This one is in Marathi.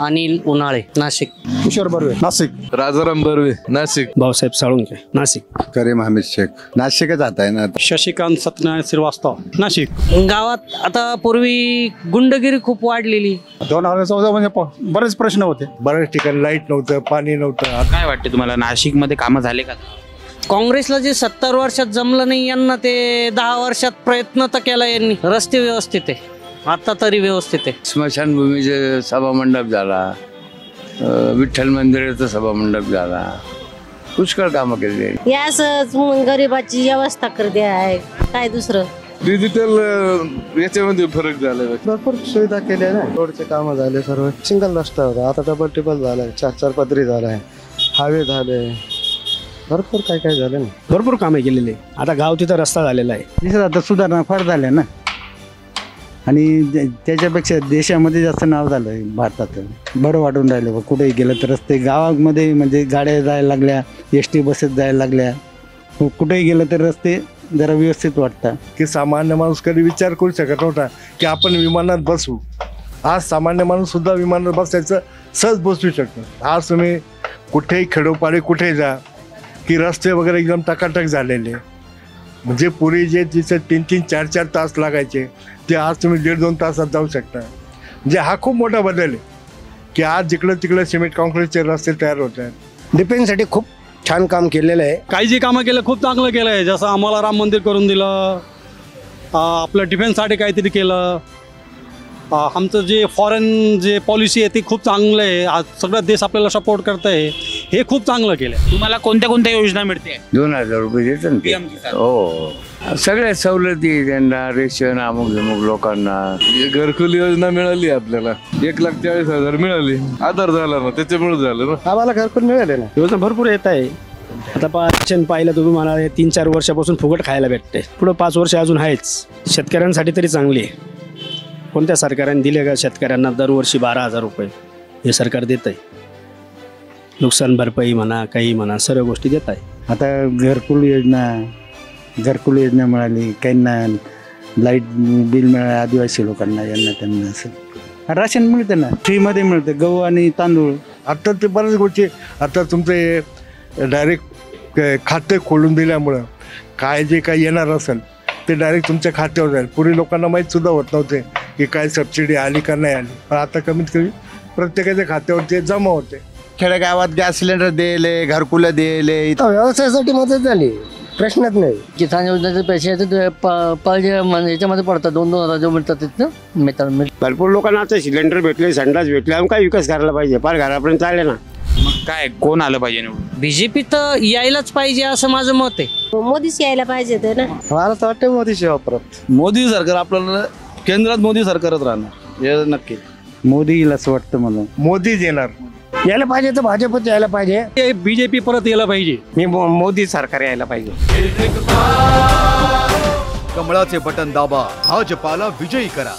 अनिल उन्हाळे नाशिक, किशोर बर्वे नाशिक, राजाराम बर्वे नाशिक, भाऊसाहेब साळुंखे नाशिक, करीम हमीद शेख नाशिकच आता आहे ना. शशिकांत सत्यनारायण श्रीवास्तव नाशिक. गावात आता पूर्वी गुंडगिरी खूप वाढलेली. 2014 म्हणजे बरेच प्रश्न होते. बऱ्याच ठिकाणी लाईट नव्हतं, पाणी नव्हतं. काय वाटते तुम्हाला नाशिकमध्ये कामं झाले का? काँग्रेसला जे 70 वर्षात जमलं नाही यांना ते 10 वर्षात प्रयत्न तर केला यांनी. रस्ते व्यवस्थित आहे आता तरी व्यवस्थित आहे. स्मशानभूमीचे सभामंडप झाला, विठ्ठल मंदिराचा सभामंडप झाला, पुष्कळ कामं केले. याच गरिबाची व्यवस्था करते आहे, काय दुसरं. डिजिटल याच्यामध्ये फरक झाला. भरपूर सुविधा केल्या ना. रोडचे कामं झाले, सर्व सिंगल रस्ता होता, आता डबल टिबल झालाय, 4-4 पदरी झालाय, हायवे झाले, भरपूर काय काय झालं ना. भरपूर कामे केलेली. आता गाव तिथं रस्ता झालेला आहे. आता सुधारणा फार झाल्या ना, आणि त्याच्यापेक्षा देशामध्ये जास्त नाव झालं भारतात. बरं वाटून राहिलं. कुठेही गेलं तर रस्ते गावामध्ये म्हणजे गाड्या जायला लागल्या, ST बसेस जायला लागल्या. कुठेही गेलं तर रस्ते जरा व्यवस्थित वाटतात. की सामान्य माणूस कधी विचार करू शकत नव्हता की आपण विमानात बसू. आज सामान्य माणूस सुद्धा विमानात बसायचं सहज बसू शकतो. आज तुम्ही कुठेही खेडोपाडी कुठेही जा की रस्ते वगैरे एकदम टकाटक झालेले. म्हणजे पूर्वी जे तिथे 3-3, 4-4 तास लागायचे ते आज तुम्ही 1.5-2 तासात जाऊ शकता. म्हणजे हा खूप मोठा बदल आहे की आज जिकडं तिकडे सिमेंट कॉन्क्रीटचे रस्ते तयार होत आहेत. डिफेन्ससाठी खूप छान काम केलेलं आहे. काही जे कामं केलं खूप चांगलं केलं आहे. जसं आम्हाला राम मंदिर करून दिलं, आपलं डिफेन्ससाठी काहीतरी केलं. आमचं जे फॉरेन जे पॉलिसी आहे ती खूप चांगलं आहे. आज सगळा देश आपल्याला सपोर्ट करत आहे, हे खूप चांगलं केलं. तुम्हाला कोणत्या कोणत्या योजना मिळते? 2000 रुपये देतात ना. हो, सगळ्या सवलती त्यांना, रेशन अमुक जमुक लोकांना. घरकुल योजना मिळाली आपल्याला, 1,40,000 मिळाली. आधार झाला ना, त्याच्यामुळे झालं ना. आम्हाला घरकुल मिळाले ना. योजना भरपूर येत आहे. आता राशन पाहिलं तुम्ही मला 3-4 वर्षापासून फुकट खायला भेटते. पुढं 5 वर्ष अजून आहेच. शेतकऱ्यांसाठी तरी चांगली आहे. कोणत्या सरकारने दिले का शेतकऱ्यांना दरवर्षी 12,000 रुपये हे सरकार देत आहे. नुकसान भरपाई म्हणा, काही म्हणा, सर्व गोष्टी देत आहे. आता घरकुल योजना मिळाली, काहींना लाईट बिल मिळालं, आदिवासी लोकांना, यांना त्यांना असं राशन मिळतं ना, फ्रीमध्ये मिळतं, गहू आणि तांदूळ. आता ते बऱ्याच गोष्टी आता तुमचे डायरेक्ट खाते खोलून दिल्यामुळं काय जे काही येणार असेल ते डायरेक्ट तुमच्या खात्यावर जाईल. पूर्वी लोकांना माहीत सुद्धा होत नव्हते की काय सबसिडी आली का नाही आली, पण आता कमीत कमी प्रत्येकाच्या खात्यावर ते जमा होते. खेडेगावात गॅस सिलेंडर दिले, घरकुलं दिले, व्यवसायासाठी मदत झाली, प्रश्नच नाही. किसान योजनेचे पैसे याच्यामध्ये पडतात, 2-2 हजार मिळतात तिथं. भरपूर लोकांना आता सिलेंडर भेटले, संडास भेटले. आम्ही काय विकास करायला पाहिजे? फार घरापर्यंत आले ना. मग काय कोण आलं पाहिजे निवडून? BJP तर यायलाच पाहिजे असं माझं मत आहे. मोदीच यायला पाहिजे ते ना. मला तर वाटतं मोदी सेवा परत. मोदी सरकार आपल्याला केंद्रात मोदी सरकारच राहणार हे नक्की. मोदी येईल असं वाटतं मला. मोदीच येणार. यायला पाहिजे तर भाजपच यायला पाहिजे. BJP परत यायला पाहिजे. मी मोदी सरकार यायला पाहिजे. कमळाचे बटन दाबा, भाजपाला विजयी करा.